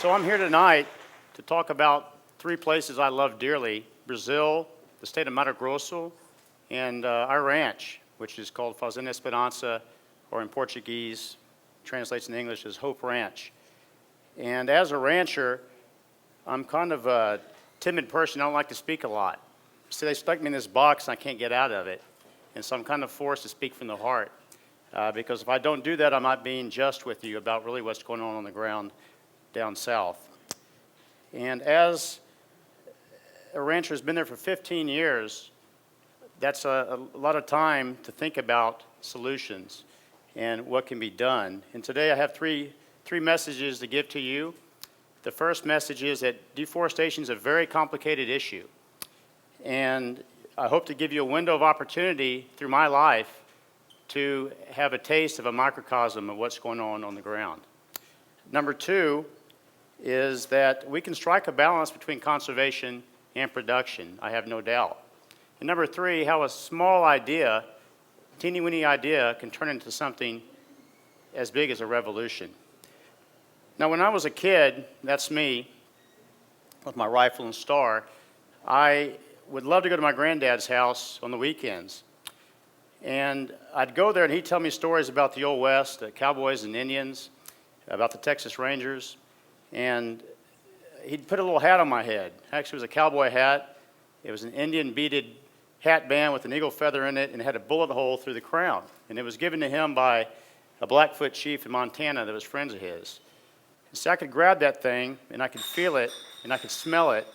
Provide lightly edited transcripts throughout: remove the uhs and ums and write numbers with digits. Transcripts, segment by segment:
So I'm here tonight to talk about three places I love dearly: Brazil, the state of Mato Grosso, and our ranch, which is called Fazenda Esperança, or in Portuguese, translates in English as Hope Ranch. And as a rancher, I'm kind of a timid person. I don't like to speak a lot. So they stuck me in this box and I can't get out of it. And so I'm kind of forced to speak from the heart. Because if I don't do that, I'm not being just with you about really what's going on the ground down south. And as a rancher who's been there for 15 years, that's a lot of time to think about solutions and what can be done. And today I have three messages to give to you. The first message is that deforestation is a very complicated issue. And I hope to give you a window of opportunity through my life to have a taste of a microcosm of what's going on the ground. Number two is that we can strike a balance between conservation and production, I have no doubt. And number three, how a small idea, teeny-weeny idea, can turn into something as big as a revolution. Now, when I was a kid, that's me, with my rifle and star, I would love to go to my granddad's house on the weekends. And I'd go there and he'd tell me stories about the Old West, the cowboys and Indians, about the Texas Rangers. And he'd put a little hat on my head. Actually, it was a cowboy hat. It was an Indian beaded hat band with an eagle feather in it, and it had a bullet hole through the crown. And it was given to him by a Blackfoot chief in Montana that was friends of his. And so I could grab that thing, and I could feel it, and I could smell it,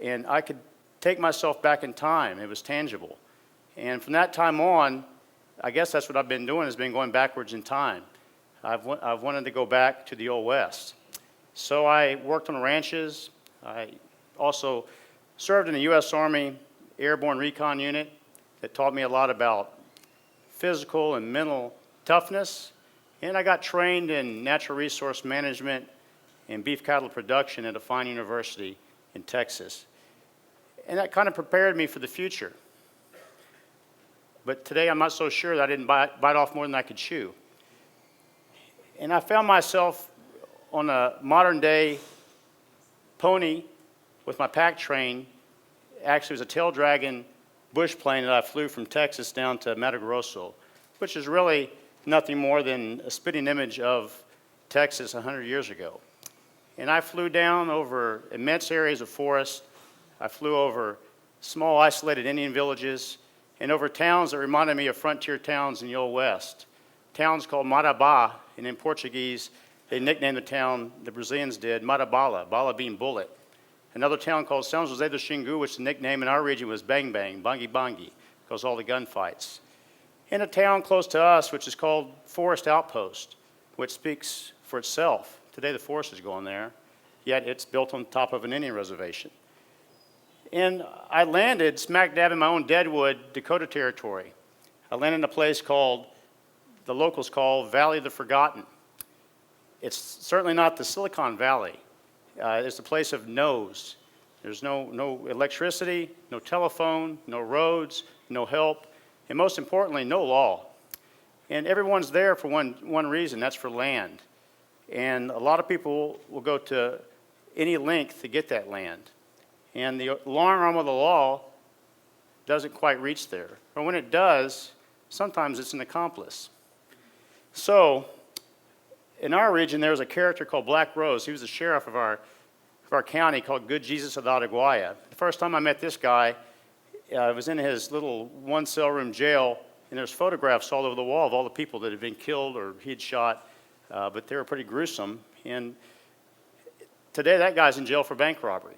and I could take myself back in time. It was tangible. And from that time on, I guess that's what I've been doing, has been going backwards in time. I've wanted to go back to the Old West. So I worked on ranches. I also served in the U.S. Army Airborne Recon Unit that taught me a lot about physical and mental toughness. And I got trained in natural resource management and beef cattle production at a fine university in Texas. And that kind of prepared me for the future. But today I'm not so sure that I didn't bite off more than I could chew. And I found myself on a modern-day pony with my pack train. Actually, it was a tail dragon bush plane that I flew from Texas down to Mato Grosso, which is really nothing more than a spitting image of Texas 100 years ago. And I flew down over immense areas of forest. I flew over small, isolated Indian villages and over towns that reminded me of frontier towns in the Old West. Towns called Marabá, and in Portuguese, they nicknamed the town, the Brazilians did, Marabala, bala being bullet. Another town called São José do Xingu, which the nickname in our region was Bang Bang, Bangi Bangi, because all the gunfights. And a town close to us, which is called Forest Outpost, which speaks for itself. Today the forest is going there, yet it's built on top of an Indian reservation. And I landed smack dab in my own Deadwood, Dakota territory. I landed in a place the locals call Valley of the Forgotten. It's certainly not the Silicon Valley. It's a place of no's. There's no electricity, no telephone, no roads, no help, and most importantly, no law. And everyone's there for one reason, that's for land. And a lot of people will go to any length to get that land. And the long arm of the law doesn't quite reach there. Or when it does, sometimes it's an accomplice. So, in our region, there was a character called Black Rose. He was the sheriff of our county called Good Jesus of the Araguaia. The first time I met this guy, I was in his little one-cell room jail, and there's photographs all over the wall of all the people that had been killed or he'd shot, but they were pretty gruesome. And today, that guy's in jail for bank robbery.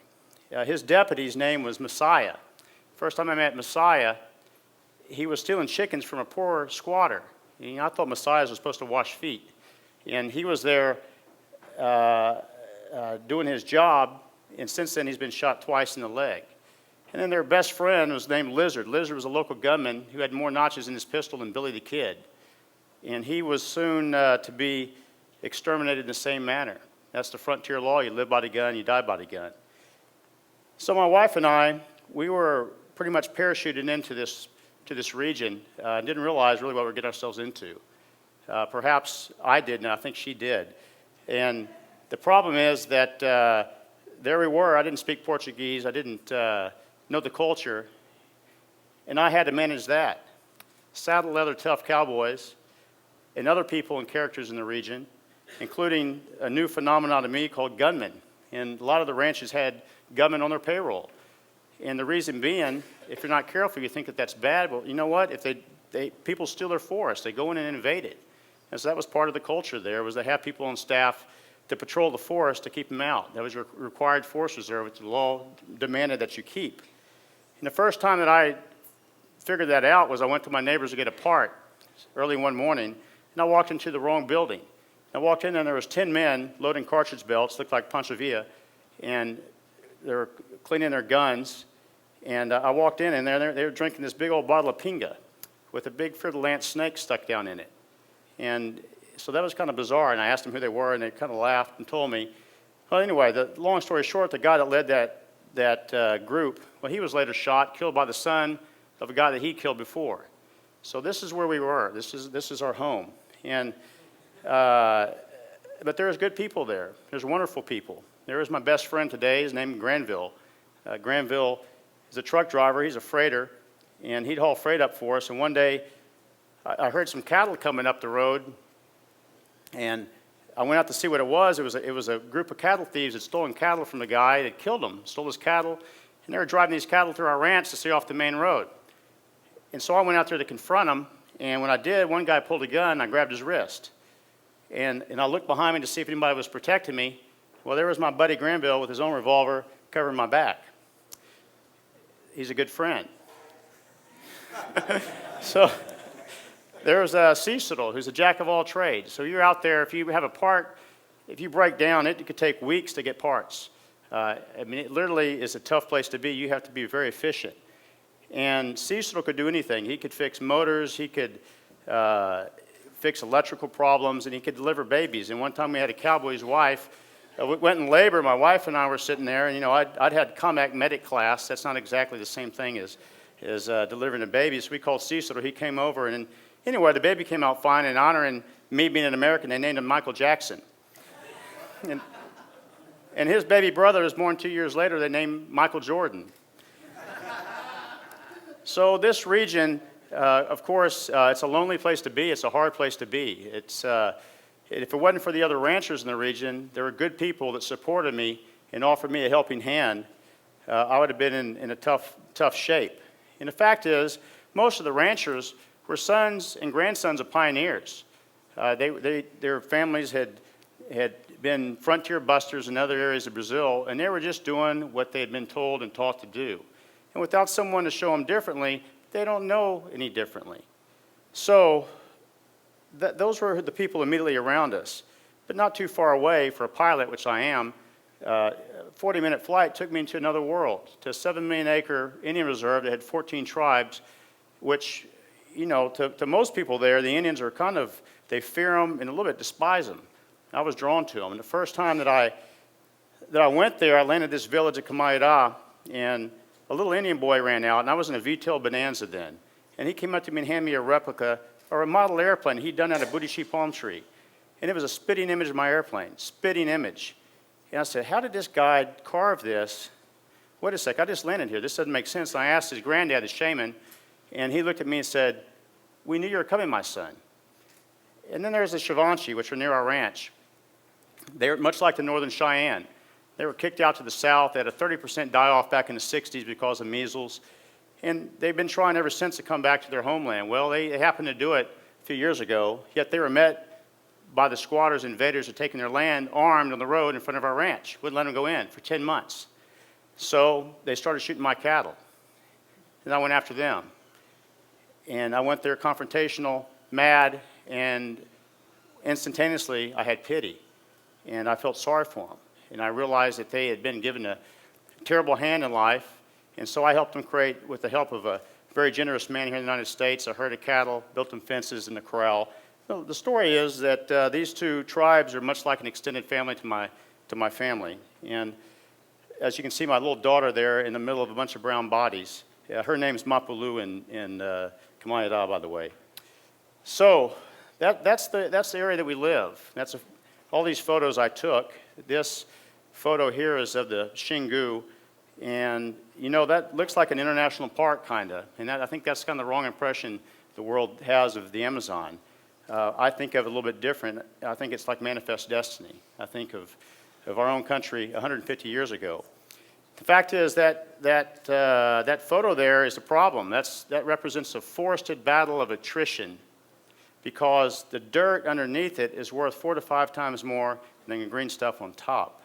His deputy's name was Messiah. First time I met Messiah, he was stealing chickens from a poor squatter. And I thought Messiahs were supposed to wash feet. And he was there doing his job, and since then he's been shot twice in the leg. And then their best friend was named Lizard. Lizard was a local gunman who had more notches in his pistol than Billy the Kid. And he was soon to be exterminated in the same manner. That's the frontier law. You live by the gun, you die by the gun. So my wife and I, we were pretty much parachuted into this region. Didn't realize really what we were getting ourselves into. Perhaps I did, and I think she did. And The problem is that there we were. I didn't speak Portuguese. I didn't know the culture. And I had to manage that. Saddle leather tough cowboys and other people and characters in the region, including a new phenomenon to me called gunmen. And a lot of the ranches had gunmen on their payroll. And the reason being, if you're not careful, you think that that's bad. Well, you know what? If people steal their forest, they go in and invade it. And so that was part of the culture there, was to have people on staff to patrol the forest to keep them out. That was your required forest reserve, which the law demanded that you keep. And the first time that I figured that out was I went to my neighbors to get a part early one morning, and I walked into the wrong building. I walked in and there was 10 men loading cartridge belts, looked like Pancho Villa, and they were cleaning their guns. And I walked in and they were drinking this big old bottle of pinga with a big fiddle snake stuck down in it. And so that was kind of bizarre, and I asked them who they were, and they kind of laughed and told me. Well, anyway, the long story short, the guy that led that group, well, he was later shot, killed by the son of a guy that he killed before. So this is where we were. This is our home. And but there's good people there. There's wonderful people. There is my best friend today. His name is Granville. Granville is a truck driver. He's a freighter, and he'd haul freight up for us. And one day, I heard some cattle coming up the road, and I went out to see what it was. It was a group of cattle thieves that stolen cattle from the guy that killed him, stole his cattle, and they were driving these cattle through our ranch to stay off the main road. And so I went out there to confront them, and when I did, one guy pulled a gun, and I grabbed his wrist. And I looked behind me to see if anybody was protecting me. Well, there was my buddy Granville with his own revolver covering my back. He's a good friend. So there's Cecil, who's a jack of all trades. So you're out there, if you have a part, if you break down, it could take weeks to get parts. I mean, it literally is a tough place to be. You have to be very efficient. And Cecil could do anything. He could fix motors, he could fix electrical problems, and he could deliver babies. And one time we had a cowboy's wife, we went in labor, my wife and I were sitting there, and I'd had combat medic class. That's not exactly the same thing as delivering a baby. So we called Cecil, he came over, and anyway, the baby came out fine, and honoring me being an American, they named him Michael Jackson. And his baby brother was born 2 years later, they named Michael Jordan. So this region, of course, it's a lonely place to be. It's a hard place to be. If it wasn't for the other ranchers in the region, there were good people that supported me and offered me a helping hand. I would have been in a tough shape. And the fact is, most of the ranchers were sons and grandsons of pioneers. Their families had been frontier busters in other areas of Brazil, and they were just doing what they had been told and taught to do. And without someone to show them differently, they don't know any differently. So those were the people immediately around us. But not too far away for a pilot, which I am, a 40-minute flight took me into another world, to a 7 million acre Indian reserve that had 14 tribes, which, to most people there, the Indians are they fear them and a little bit despise them. I was drawn to them. And the first time that I went there, I landed at this village at Kamayada, and a little Indian boy ran out, and I was in a V-tail Bonanza then. And he came up to me and handed me a replica, or a model airplane he'd done out of Buddha palm tree. And it was a spitting image of my airplane, spitting image. And I said, how did this guy carve this? Wait a sec, I just landed here. This doesn't make sense. And I asked his granddad, the shaman, and he looked at me and said, we knew you were coming, my son. And then there's the Chavanchi, which are near our ranch. They're much like the Northern Cheyenne. They were kicked out to the south. They had a 30% die-off back in the 60s because of measles. And they've been trying ever since to come back to their homeland. Well, they happened to do it a few years ago, yet they were met by the squatters, invaders who had taken their land armed on the road in front of our ranch. Wouldn't let them go in for 10 months. So they started shooting my cattle. And I went after them. And I went there confrontational, mad, and instantaneously I had pity. And I felt sorry for them. And I realized that they had been given a terrible hand in life. And so I helped them create, with the help of a very generous man here in the United States, a herd of cattle, built them fences in the corral. So the story is that these two tribes are much like an extended family to my family. And as you can see, my little daughter there in the middle of a bunch of brown bodies. Her name's Mapulu in Kamayada, by the way. So that's the area that we live. That's all these photos I took. This photo here is of the Xingu, and you know, that looks like an international park, kind of. And I think that's kind of the wrong impression the world has of the Amazon. I think of it a little bit different. I think it's like manifest destiny. I think of our own country 150 years ago. The fact is that photo there is a problem. That represents a forested battle of attrition, because the dirt underneath it is worth 4 to 5 times more than the green stuff on top.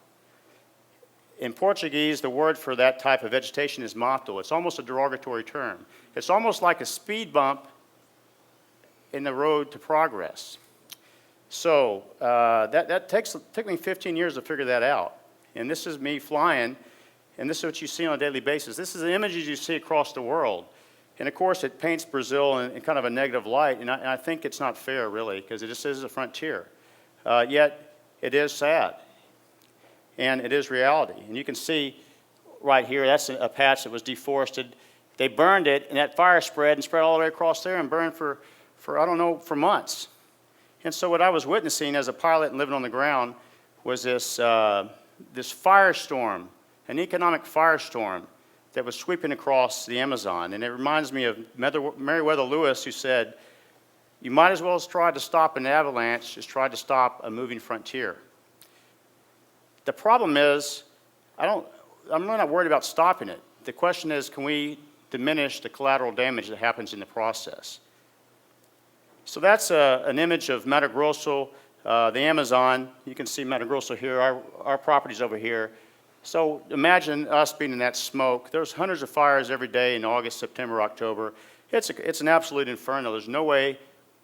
In Portuguese, the word for that type of vegetation is mato. It's almost a derogatory term. It's almost like a speed bump in the road to progress. So that took me 15 years to figure that out. And this is me flying, and this is what you see on a daily basis. This is the images you see across the world. And of course, it paints Brazil in kind of a negative light, and I think it's not fair, really, because it just is a frontier. Yet, it is sad, and it is reality. And you can see right here, that's a patch that was deforested. They burned it, and that fire spread all the way across there and burned for I don't know, for months. And so what I was witnessing as a pilot and living on the ground was this firestorm, an economic firestorm that was sweeping across the Amazon. And it reminds me of Meriwether Lewis, who said, you might as well try to stop an avalanche as try to stop a moving frontier. The problem is, I'm not worried about stopping it. The question is, can we diminish the collateral damage that happens in the process? So that's an image of Mato Grosso, the Amazon. You can see Mato Grosso here, our property's over here. So imagine us being in that smoke. There's hundreds of fires every day in August, September, October. It's an absolute inferno. There's no way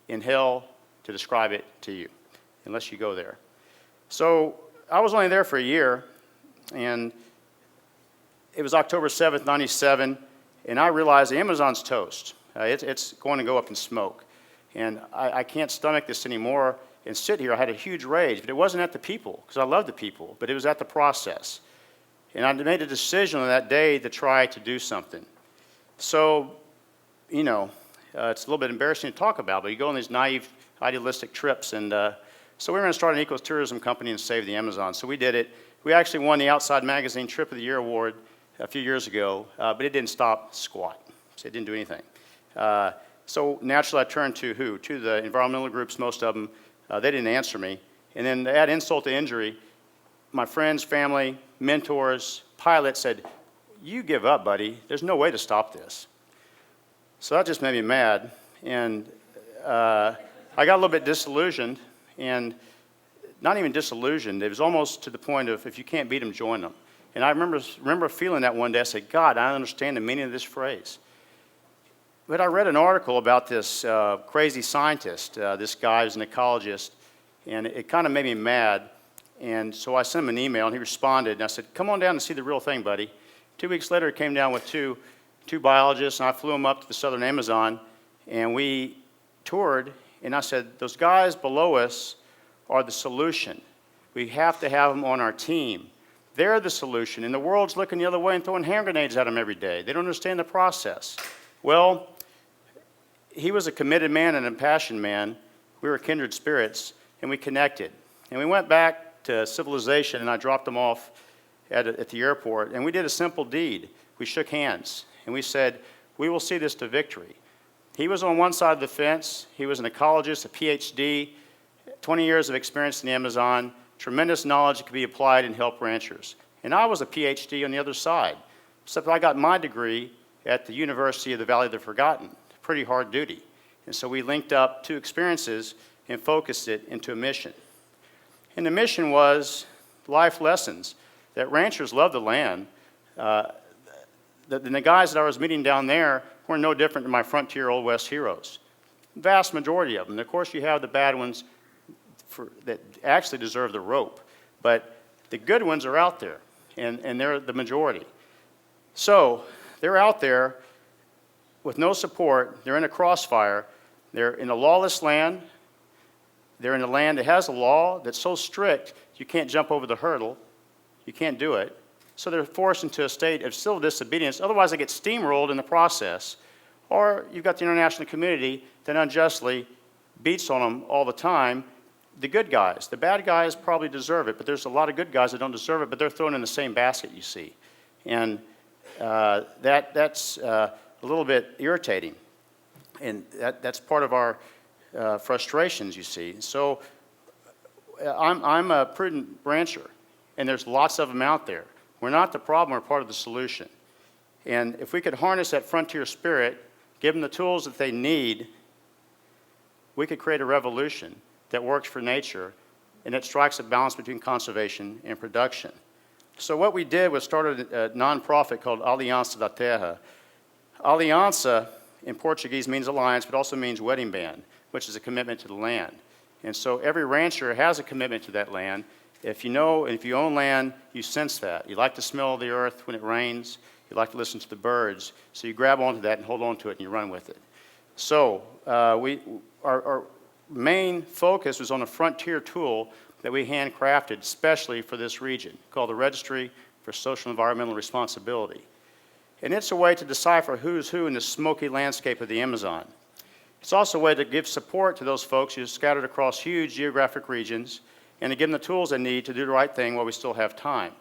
in hell to describe it to you unless you go there. So I was only there for a year, and it was October 7th, 97, and I realized the Amazon's toast. It's going to go up in smoke. And I can't stomach this anymore and sit here. I had a huge rage, but it wasn't at the people, because I love the people, but it was at the process. And I made a decision on that day to try to do something. So, you know, it's a little bit embarrassing to talk about, but you go on these naive, idealistic trips, and so we were going to start an ecotourism company and save the Amazon. So we did it. We actually won the Outside Magazine Trip of the Year award a few years ago, but it didn't stop squat. So it didn't do anything. So naturally, I turned to who? To the environmental groups, most of them. They didn't answer me. And then to add insult to injury, my friends, family, mentors, pilots said, you give up, buddy. There's no way to stop this. So that just made me mad. And I got a little bit disillusioned, and not even disillusioned. It was almost to the point of, if you can't beat them, join them. And I remember feeling that one day. I said, God, I understand the meaning of this phrase. But I read an article about this crazy scientist, this guy who's an ecologist, and it kind of made me mad. And so I sent him an email, and he responded, and I said, come on down and see the real thing, buddy. 2 weeks later, he came down with two biologists, and I flew them up to the southern Amazon, and we toured, and I said, those guys below us are the solution. We have to have them on our team. They're the solution, and the world's looking the other way and throwing hand grenades at them every day. They don't understand the process. Well, he was a committed man and a passionate man. We were kindred spirits, and we connected. And we went back to civilization, and I dropped him off at the airport, and we did a simple deed. We shook hands, and we said, we will see this to victory. He was on one side of the fence. He was an ecologist, a PhD, 20 years of experience in the Amazon, tremendous knowledge that could be applied and help ranchers. And I was a PhD on the other side, except I got my degree at the University of the Valley of the Forgotten. Pretty hard duty. And so we linked up two experiences and focused it into a mission. And the mission was life lessons, that ranchers love the land. The guys that I was meeting down there were no different than my frontier Old West heroes. The vast majority of them. And of course, you have the bad ones that actually deserve the rope. But the good ones are out there, and they're the majority. So they're out there with no support. They're in a crossfire. They're in a lawless land. They're in a land that has a law that's so strict you can't jump over the hurdle. You can't do it. So they're forced into a state of civil disobedience. Otherwise, they get steamrolled in the process. Or you've got the international community that unjustly beats on them all the time the good guys. The bad guys probably deserve it, but there's a lot of good guys that don't deserve it, but they're thrown in the same basket, you see. And that's a little bit irritating. And that's part of our frustrations, you see. So I'm a prudent rancher, and there's lots of them out there. We're not the problem, we're part of the solution. And if we could harness that frontier spirit, give them the tools that they need, we could create a revolution that works for nature, and it strikes a balance between conservation and production. So what we did was started a nonprofit called Aliança da Terra. Aliança in Portuguese means alliance, but also means wedding band, which is a commitment to the land. And so every rancher has a commitment to that land. If you own land, you sense that. You like to smell the earth when it rains. You like to listen to the birds. So you grab onto that and hold on to it and you run with it. So our main focus was on a frontier tool that we handcrafted especially for this region called the Registry for Social and Environmental Responsibility. And it's a way to decipher who's who in the smoky landscape of the Amazon. It's also a way to give support to those folks who are scattered across huge geographic regions and to give them the tools they need to do the right thing while we still have time.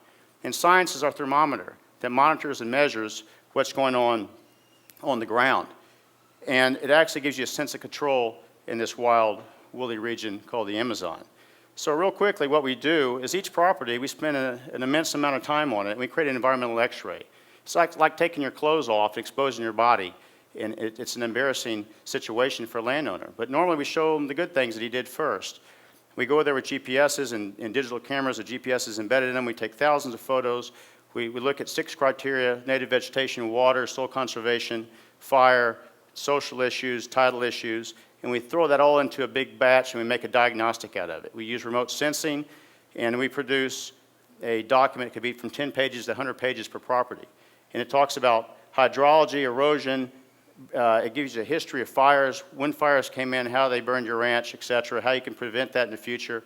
And science is our thermometer that monitors and measures what's going on the ground. And it actually gives you a sense of control in this wild, woolly region called the Amazon. So real quickly, what we do is each property, we spend an immense amount of time on it, and we create an environmental x-ray. It's like taking your clothes off and exposing your body, and it's an embarrassing situation for a landowner. But normally we show them the good things that he did first. We go there with GPSs and digital cameras with GPSs embedded in them. We take thousands of photos. We look at 6 criteria: native vegetation, water, soil conservation, fire, social issues, tidal issues, and we throw that all into a big batch and we make a diagnostic out of it. We use remote sensing, and we produce a document that could be from 10 pages to 100 pages per property. And it talks about hydrology, erosion. It gives you a history of fires, when fires came in, how they burned your ranch, et cetera, how you can prevent that in the future.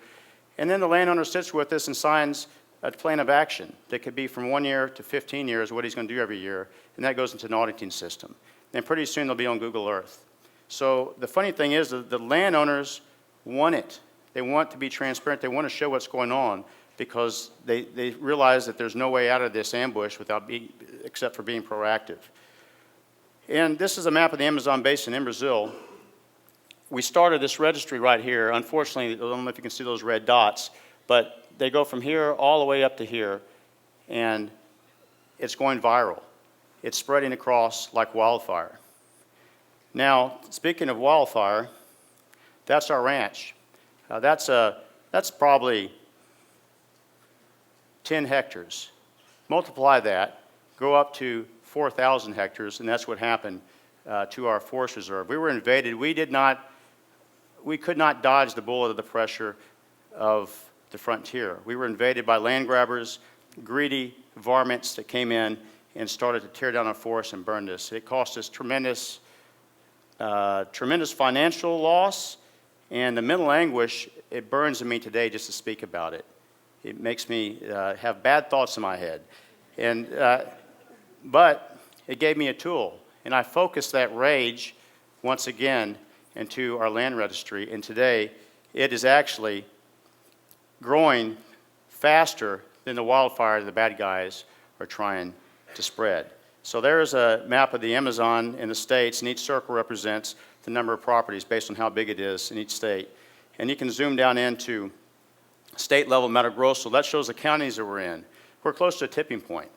And then the landowner sits with us and signs a plan of action that could be from 1 year to 15 years, what he's going to do every year, and that goes into an auditing system. And pretty soon they'll be on Google Earth. So the funny thing is that the landowners want it. They want to be transparent. They want to show what's going on because they realize that there's no way out of this ambush except for being proactive. And this is a map of the Amazon basin in Brazil. We started this registry right here. Unfortunately, I don't know if you can see those red dots, but they go from here all the way up to here, and it's going viral. It's spreading across like wildfire. Now, speaking of wildfire, that's our ranch. That's probably 10 hectares. Multiply that, go up to 4,000 hectares, and that's what happened to our forest reserve. We were invaded. We could not dodge the bullet of the pressure of the frontier. We were invaded by land grabbers, greedy varmints that came in and started to tear down our forests and burn us. It cost us tremendous financial loss, and the mental anguish, it burns in me today just to speak about it. It makes me have bad thoughts in my head. But it gave me a tool, and I focused that rage once again into our land registry, and today it is actually growing faster than the wildfire the bad guys are trying to spread. So there is a map of the Amazon in the states, and each circle represents the number of properties based on how big it is in each state. And you can zoom down into state level Mato Grosso. That shows the counties that we're in. We're close to a tipping point.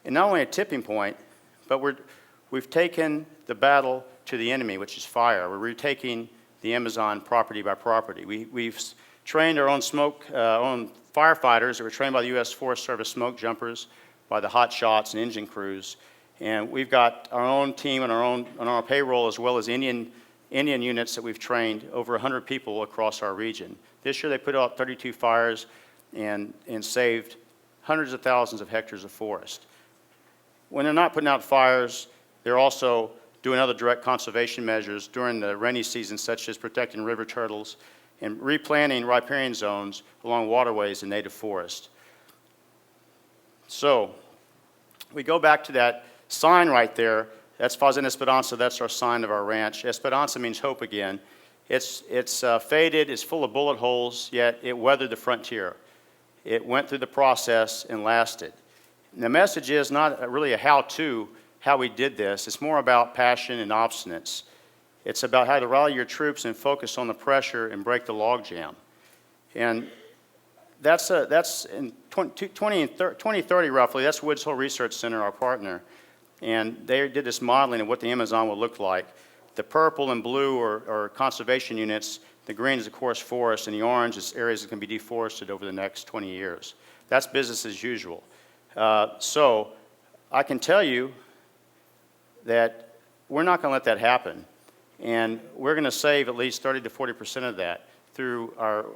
And not only a tipping point, but we've taken the battle to the enemy, which is fire. We're retaking the Amazon property by property. We've trained our own own firefighters that were trained by the U.S. Forest Service smoke jumpers, by the hot shots and engine crews. And we've got our own team on our payroll, as well as Indian units that we've trained, over 100 people across our region. This year they put out 32 fires and saved hundreds of thousands of hectares of forest. When they're not putting out fires, they're also doing other direct conservation measures during the rainy season, such as protecting river turtles and replanting riparian zones along waterways and native forest. So we go back to that sign right there. That's Fazenda Esperança. That's our sign of our ranch. Esperança means hope again. It's faded, it's full of bullet holes, yet it weathered the frontier. It went through the process and lasted. And the message is not really a how-to, how we did this. It's more about passion and obstinance. It's about how to rally your troops and focus on the pressure and break the logjam. And that's in 2030 roughly, that's Woods Hole Research Center, our partner. And they did this modeling of what the Amazon would look like. The purple and blue are conservation units. The green is, of course, forest, and the orange is areas that can be deforested over the next 20 years. That's business as usual. So I can tell you that we're not going to let that happen. And we're going to save at least 30 to 40% of that through our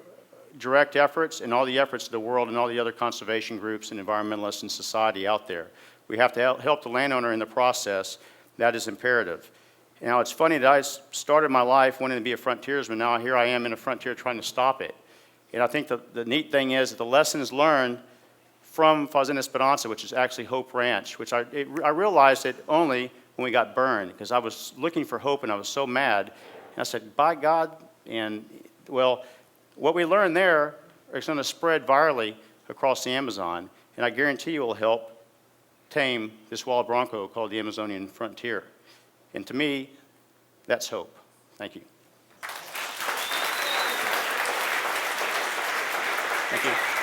direct efforts and all the efforts of the world and all the other conservation groups and environmentalists and society out there. We have to help the landowner in the process. That is imperative. Now, it's funny that I started my life wanting to be a frontiersman. Now here I am in a frontier trying to stop it. And I think the neat thing is that the lessons learned from Fazenda Esperanza, which is actually Hope Ranch, which I realized it only when we got burned, because I was looking for hope and I was so mad. And I said, by God, and well, what we learned there is going to spread virally across the Amazon, and I guarantee you will help tame this wild bronco called the Amazonian frontier. And to me, that's hope. Thank you. Thank you.